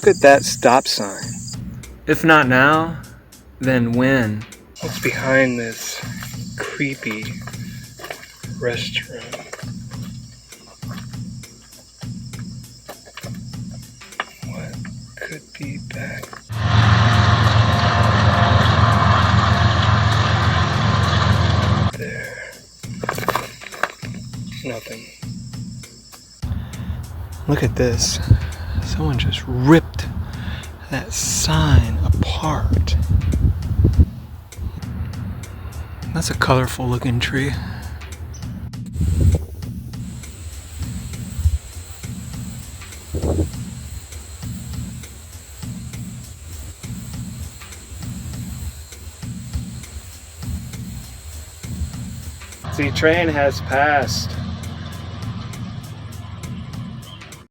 Look at that stop sign. If not now, then when? What's behind this creepy restaurant? What could be back there? Nothing. Look at this. Someone just ripped that sign apart. That's a colorful looking tree. The train has passed.